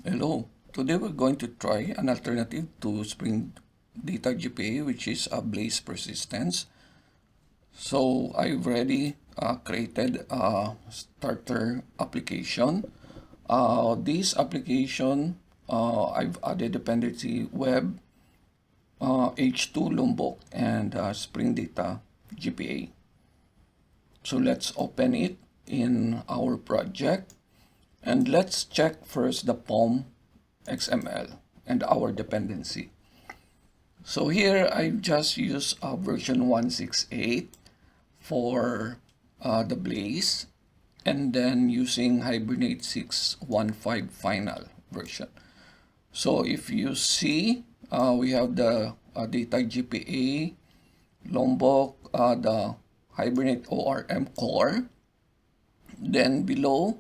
Hello, today we're going to try an alternative to Spring Data JPA, which is a Blaze persistence. So I've already created a starter application. This application, I've added dependency web, H2 Lombok, and Spring Data JPA. So let's open it in our project. And let's check first the POM XML and our dependency. So here I just use version 168 for the Blaze, and then using Hibernate 615 final version. So if you see, we have the data GPA, Lombok, the Hibernate ORM core. Then below,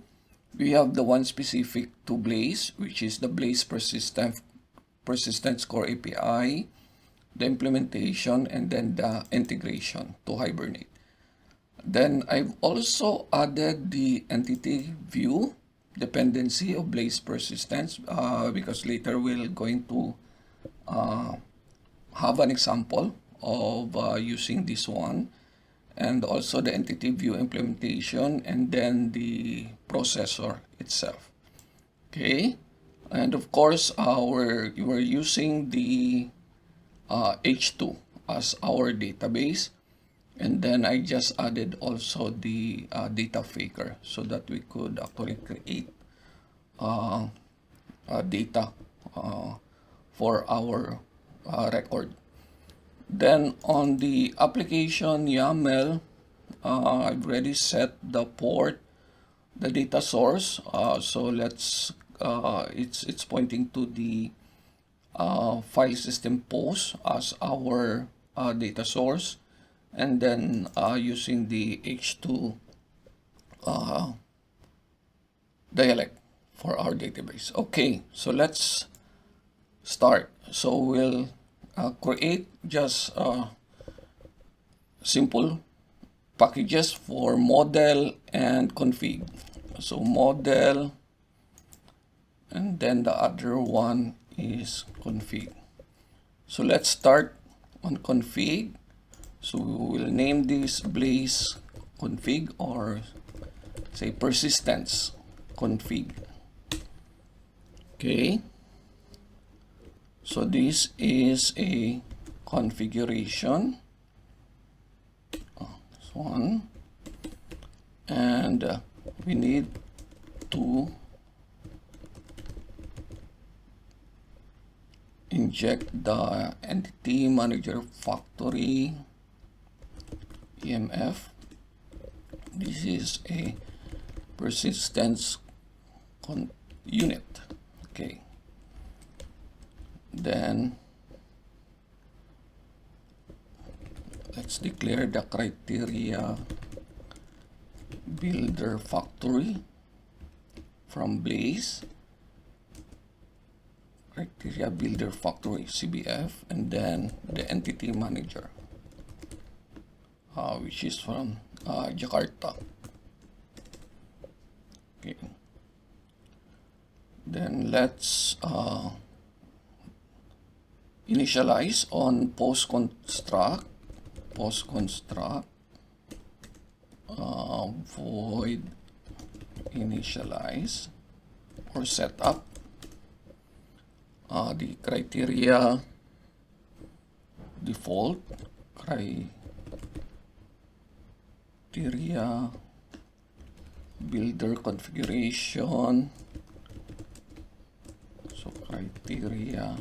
we have the one specific to Blaze, which is the Blaze persistence core API, the implementation, and then the integration to Hibernate. Then I've also added the entity view dependency of Blaze persistence because later we're going to have an example of using this one, and also the entity view implementation, and then the processor itself. Okay, and of course we're using the H2 as our database, and then I just added also the data faker so that we could actually create data for our record. Then on the application YAML, I've already set the port, the data source. So let's it's pointing to the file system post as our data source, and then using the H2 dialect for our database. Okay, so let's start. So we'll create just simple packages for model and config. So model, and then the other one is config. So let's start on config. So we will name this Blaze config, or say persistence config. Okay. So this is a configuration. This one. And we need to inject the entity manager factory EMF. This is a persistence unit. Okay. Then let's declare the criteria builder factory from Blaze, criteria builder factory CBF, and then the entity manager, which is from Jakarta. Okay. Then let's initialize on post construct void initialize or setup the criteria default criteria builder configuration. So criteria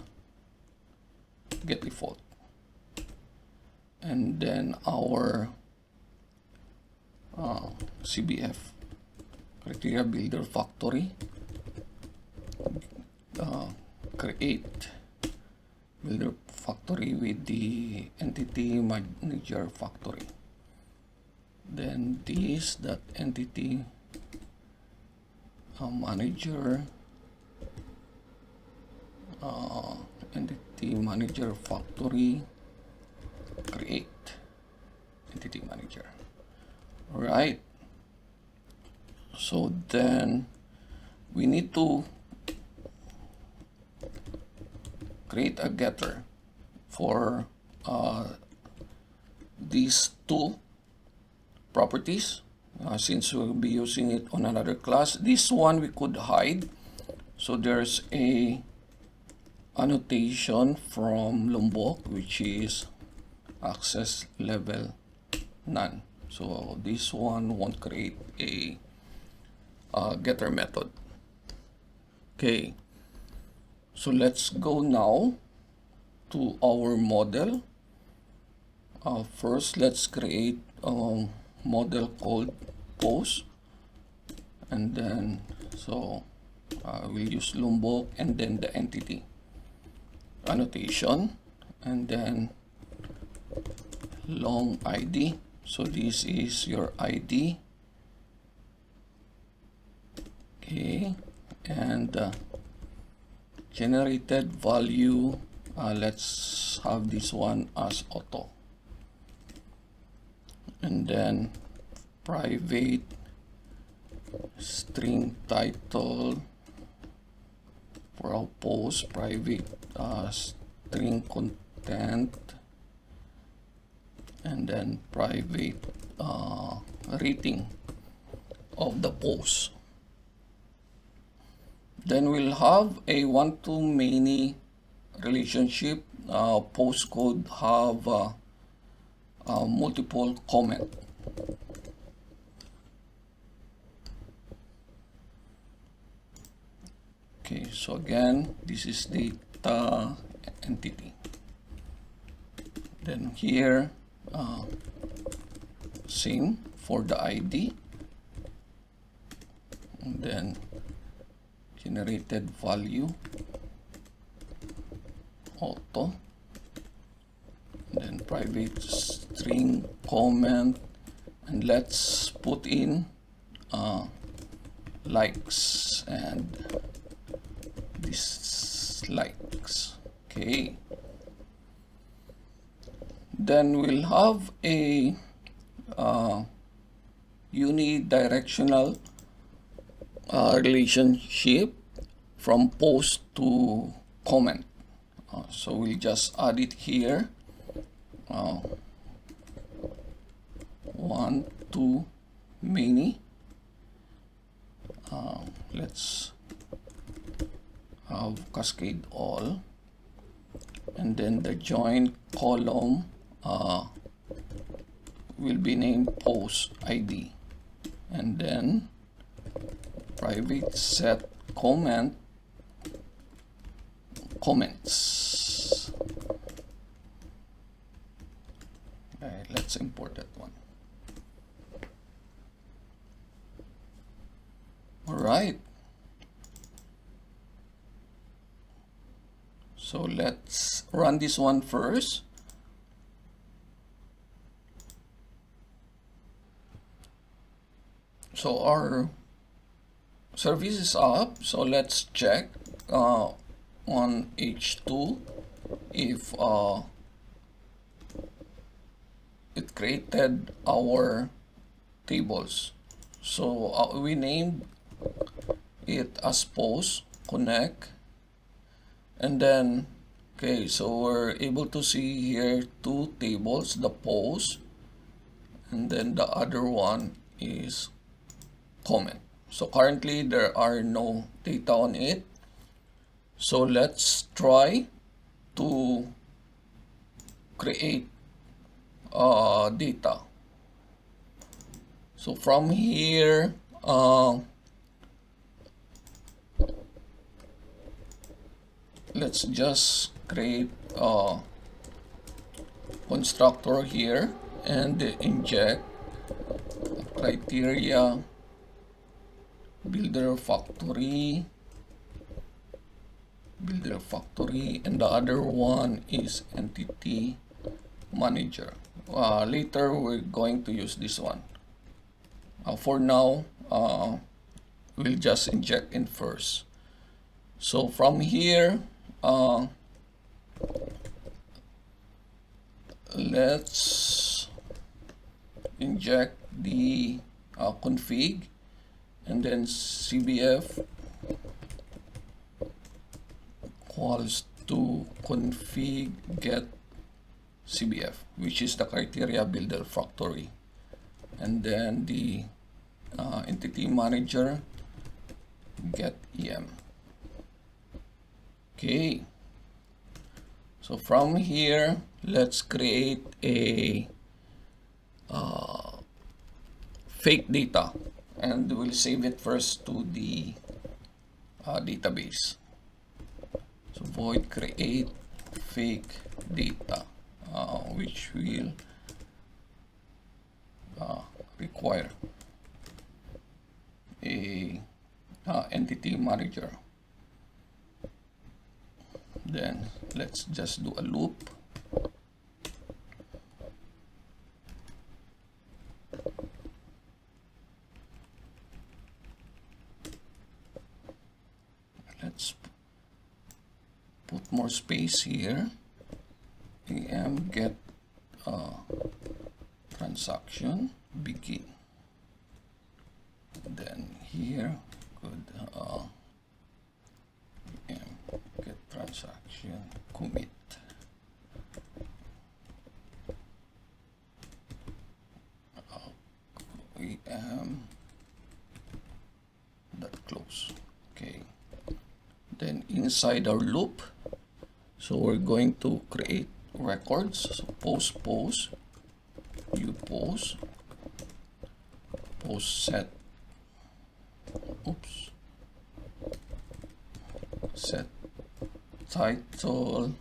get default, and then our CBF criteria builder factory create builder factory with the entity manager factory. Then this that entity manager entity manager factory create entity manager. All right. So then we need to create a getter for these two properties, since we'll be using it on another class. This one we could hide. So there's a annotation from Lombok, which is access level none. So this one won't create a getter method. Okay, so let's go now to our model. First, let's create a model called post, and then we'll use Lombok and then the entity annotation, and then long ID. So this is your ID. Okay, and generated value, let's have this one as auto, and then private string title for our post, private string content, and then private rating of the post. Then we'll have a one-to-many relationship. Post could have multiple comment. Okay, so again, this is data entity. Then here, same for the ID, and then generated value auto, and then private string comment, and let's put in likes and dislikes. Okay, then we'll have a unidirectional relationship from post to comment. So we'll just add it here. One to many. Let's have cascade all, and then the join column will be named post ID, and then private set comment comments. Okay, let's import that one. All right. So let's run this one first. So our service is up. So let's check on H2 if it created our tables. So we named it as post connect, and then okay, so we're able to see here two tables, the post, and then the other one is comment. So currently there are no data on it. So let's try to create data. So from here, let's just create a constructor here and inject criteria builder factory, and the other one is entity manager. Later we're going to use this one. For now, we'll just inject in first. So from here, let's inject the config, and then cbf equals to config get CBF, which is the criteria builder factory, and then the entity manager get EM. Okay, so from here let's create a fake data, and we'll save it first to the database. So void create fake data, which will require a entity manager. Then let's just do a loop. Let's put more space here. EM get transaction begin. Then here could EM get transaction commit. EM that close. Okay. Then inside our loop, so we're going to create records. So post you post set, set title.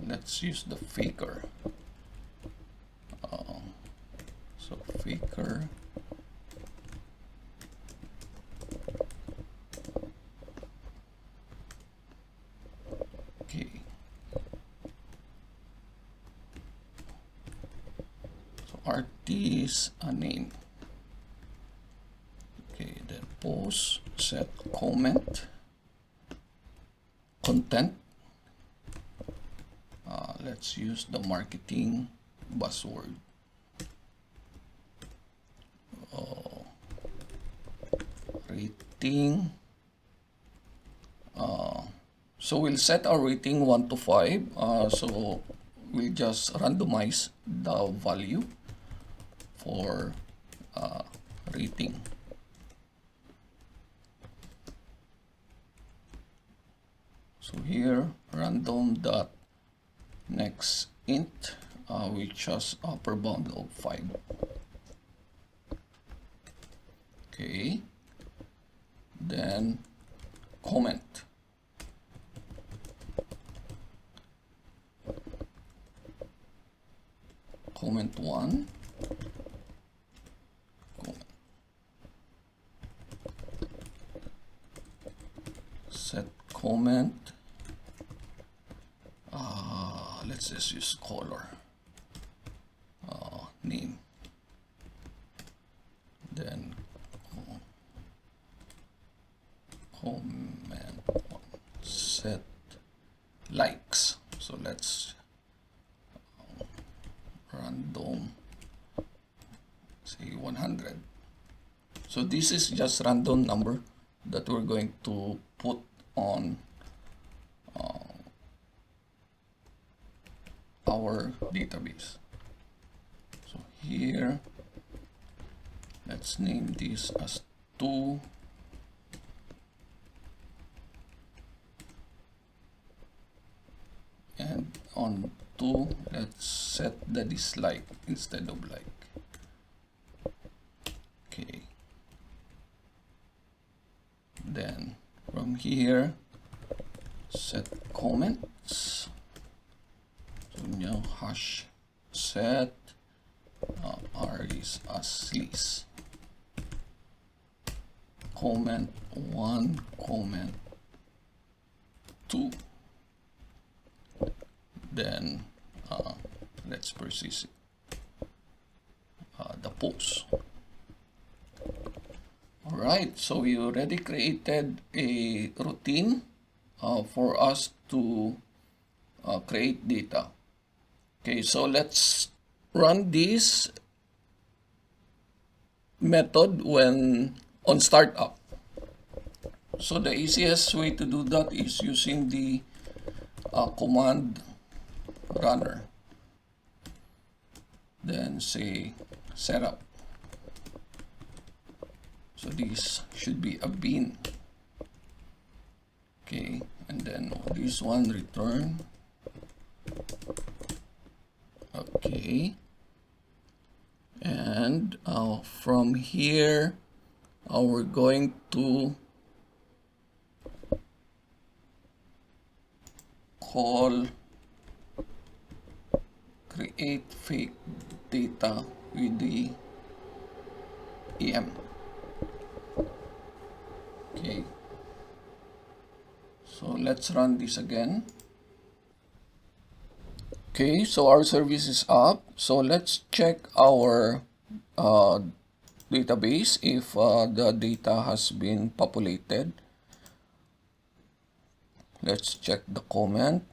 Let's use the faker. So faker artist name. Okay, then post set comment content. Let's use the marketing buzzword. Rating. So we'll set our rating 1 to 5. So we'll just randomize the value for rating. So here random dot next int, which has upper bound of 5. Okay, then comment. Comment 1. Set comment. Let's just use color. Name. Then comment 1. Set likes. So let's random, say 100. So this is just random number that we're going to put on our database. So here let's name this as 2. And on 2, let's set the dislike instead of like. Okay. Then from here, set comments. So now hash set r is as least. Comment 1, comment 2. Then let's persist the post. All right, so we already created a routine for us to create data. Okay, so let's run this method when on startup. So the easiest way to do that is using the command runner. Then say setup. So this should be a bin. Okay, and then this one return. Okay, and from here we're going to call create fake data with the EM. Okay, so let's run this again. Okay, so our service is up. So let's check our database if the data has been populated. Let's check the comment,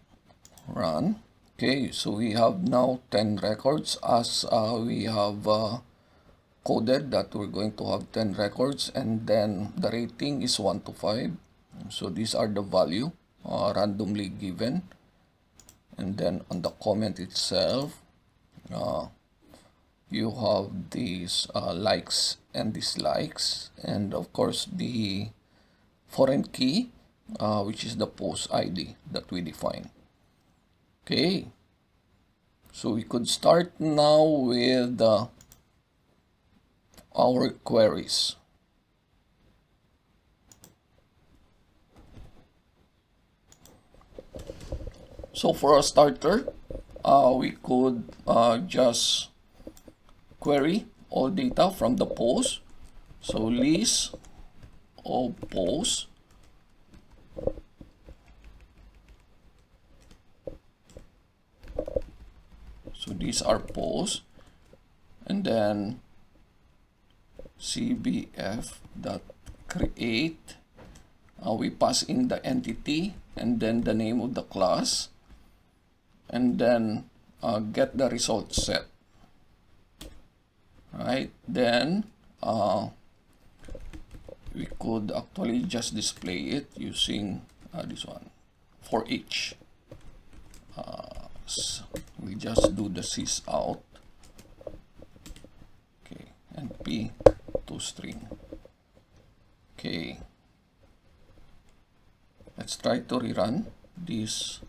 run. Okay, so we have now 10 records as we have coded that we're going to have 10 records, and then the rating is 1 to 5. So these are the value randomly given. And then on the comment itself, you have these likes and dislikes, and of course the foreign key, which is the post ID that we define. Okay, so we could start now with our queries. So for a starter, we could just query all data from the post. So list of posts. So these are posts, and then cbf.create. We pass in the entity and then the name of the class, and then get the result set. Right, then we could actually just display it using this one for each. So we just do the sys out, okay, and p to string. Okay, let's try to rerun this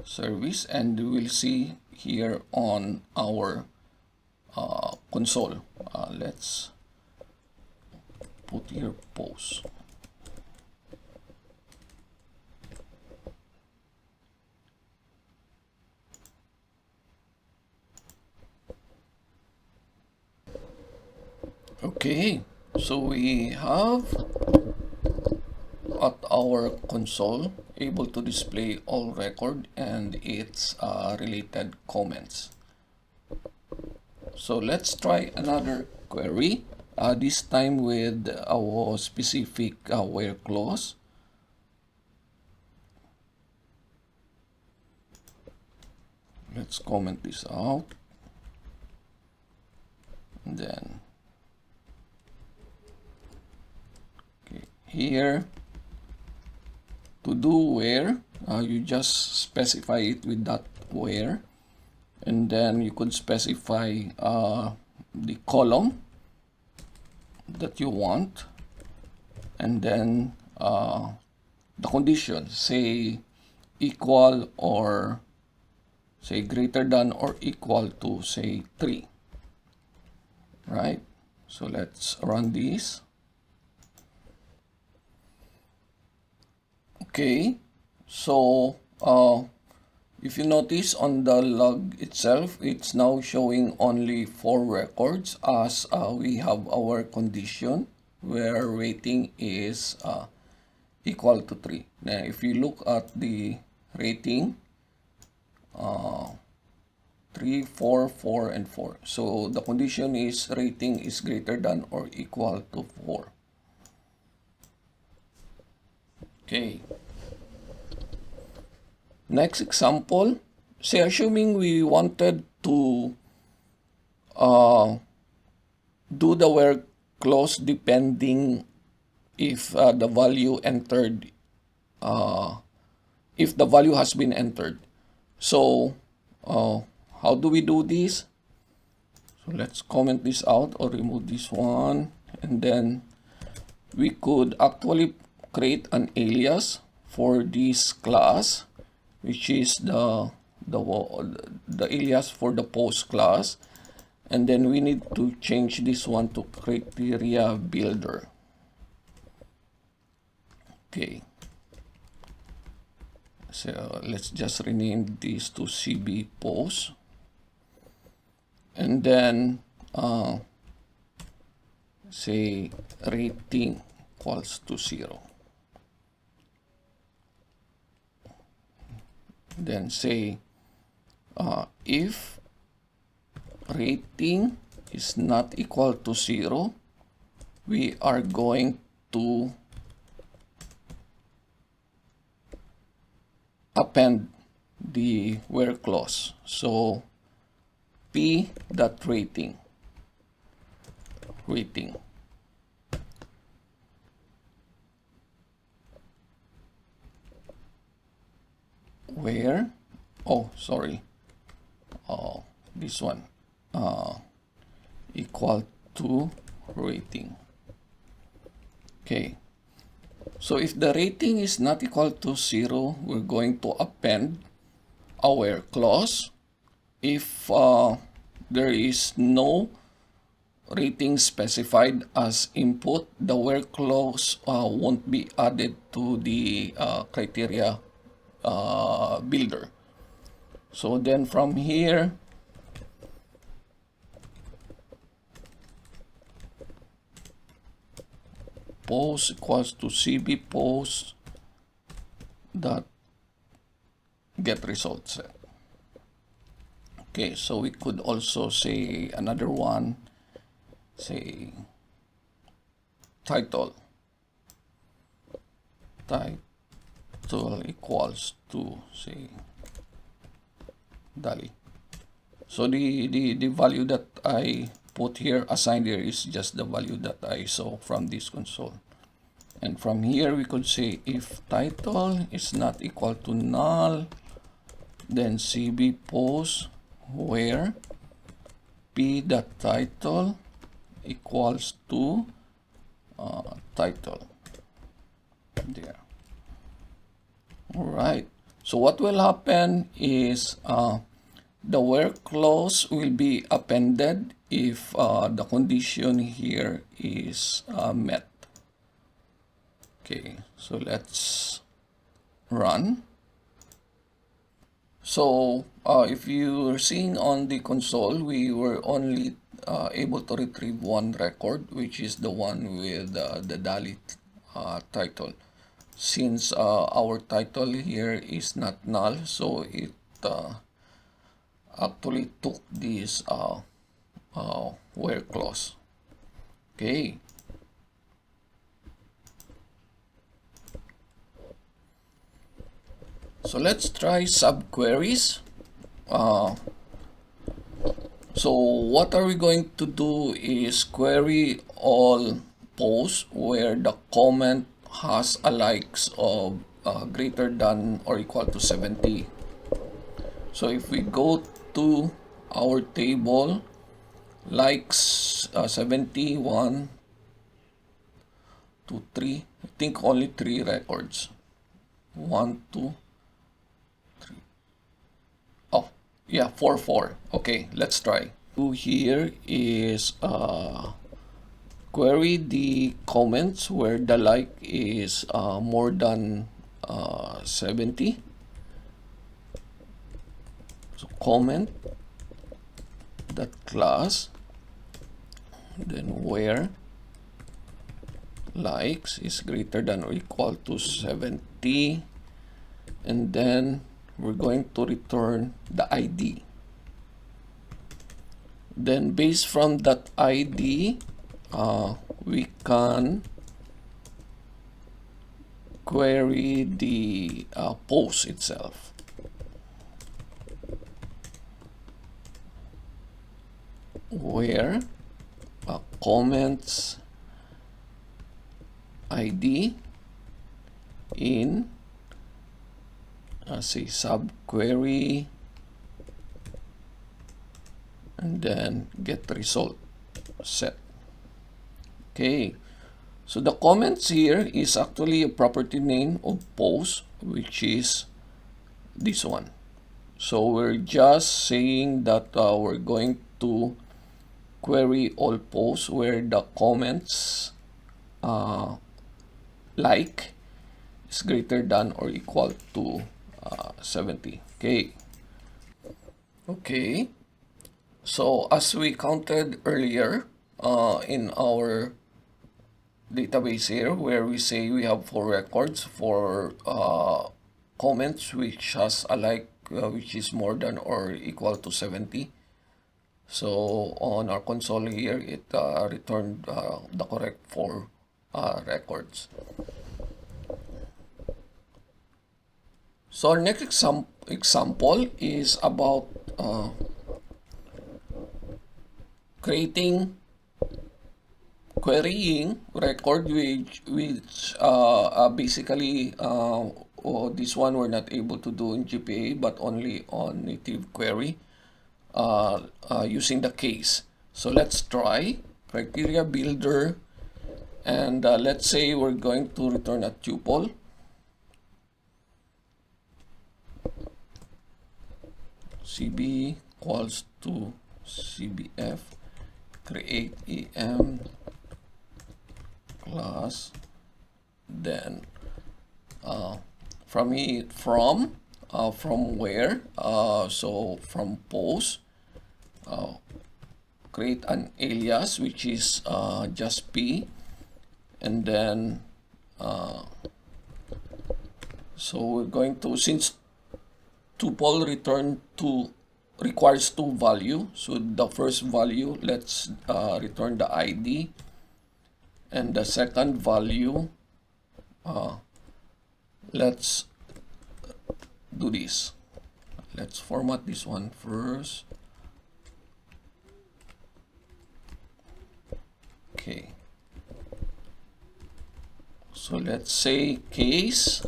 service, and we will see here on our console. Let's put here post. Okay, so we have at our console able to display all record and its related comments. So let's try another query, this time with our specific where clause. Let's comment this out, and then here to do where, you just specify it with that where, and then you could specify the column that you want, and then the condition, say equal or say greater than or equal to say 3, right? So let's run this. Okay, so if you notice on the log itself, it's now showing only 4 records as we have our condition where rating is equal to 3. Now, if you look at the rating, 3, 4, 4, and 4. So the condition is rating is greater than or equal to 4. Okay. Next example, say assuming we wanted to do the where clause depending if the value entered, uh, if the value has been entered. So how do we do this? So let's comment this out or remove this one, and then we could actually create an alias for this class, which is the alias for the post class, and then we need to change this one to criteria builder. Okay, so let's just rename this to CB post, and then say rating equals to 0. Then say if rating is not equal to 0, we are going to append the where clause. So p dot rating where, oh sorry, this one equal to rating. Okay, so if the rating is not equal to 0, we're going to append a where clause. If there is no rating specified as input, the where clause won't be added to the criteria builder. So then from here, post equals to CB post dot get result set. Okay, so we could also say another one, say title equals to, say, Dali. So the value that I put here, assigned here, is just the value that I saw from this console. And from here we could say if title is not equal to null, then CB post where p.title equals to title. There. All right. So what will happen is the where clause will be appended if the condition here is met. Okay, so let's run. So if you're seeing on the console, we were only able to retrieve one record, which is the one with the DALI title. Since our title here is not null, so it actually took this where clause. Okay. So let's try subqueries. So what are we going to do is query all posts where the comment has a likes of greater than or equal to 70. So if we go to our table, likes 71 to 3, I think only 3 records. 1, 2, 3. Oh, yeah, 4, 4. Okay, let's try. Here is query the comments where the like is more than 70. So comment that class, then where likes is greater than or equal to 70, and then we're going to return the ID. Then based from that ID, we can query the post itself. Where comments ID in say subquery, and then get result set. Okay, so the comments here is actually a property name of post, which is this one. So we're just saying that we're going to query all posts where the comments like is greater than or equal to 70. Okay. Okay. So as we counted earlier in our database here, where we say we have 4 records for comments which has a like which is more than or equal to 70. So on our console here, it returned the correct 4 records. So our next example is about querying record which basically this one we're not able to do in JPA but only on native query using the case. So let's try criteria builder, and let's say we're going to return a tuple. CB equals to CBF create EM class, then from where, so from post, create an alias which is just P, and then so we're going to, since tuple return to requires 2 value, so the first value let's return the ID, and the second value let's do this. Let's format this one first. Okay, so let's say case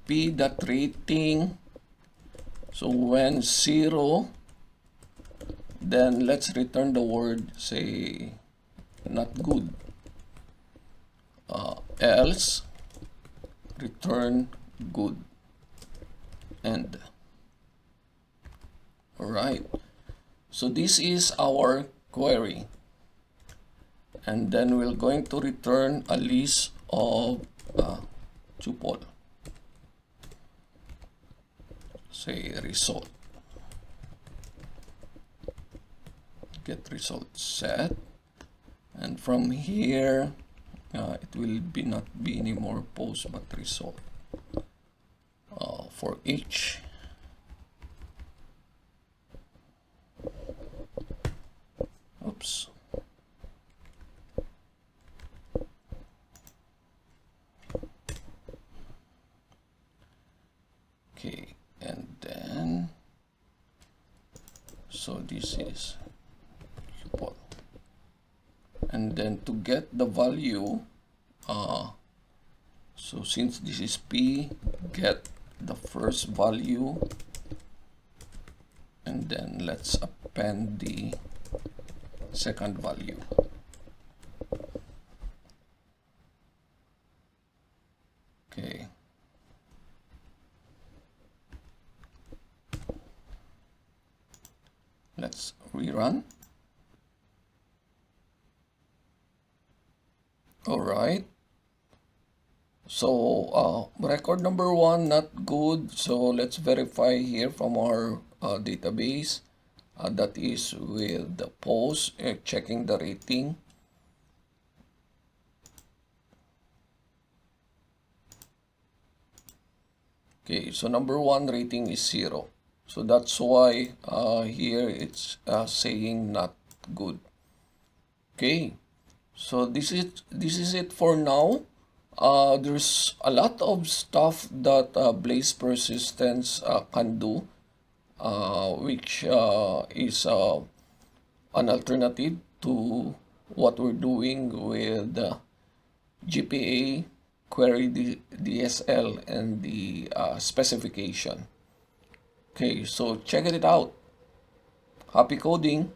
p dot rating. So when 0, then let's return the word, say, not good. Else return good. End. Alright. So this is our query. And then we're going to return a list of tuple. Say result. Get result set. And from here, it will be not be any more post but result for each. Oops. Okay, and then so this is tuple. And then to get the value, so since this is P, get the first value, and then let's append the second value. Okay. Let's rerun. All right. So record number 1 not good. So let's verify here from our database. That is with the post, checking the rating. Okay, so number 1 rating is 0. So that's why here it's saying not good. Okay, so this is it for now. There's a lot of stuff that Blaze Persistence can do, which is an alternative to what we're doing with the JPA, query DSL, and the specification. Okay, so check it out. Happy coding!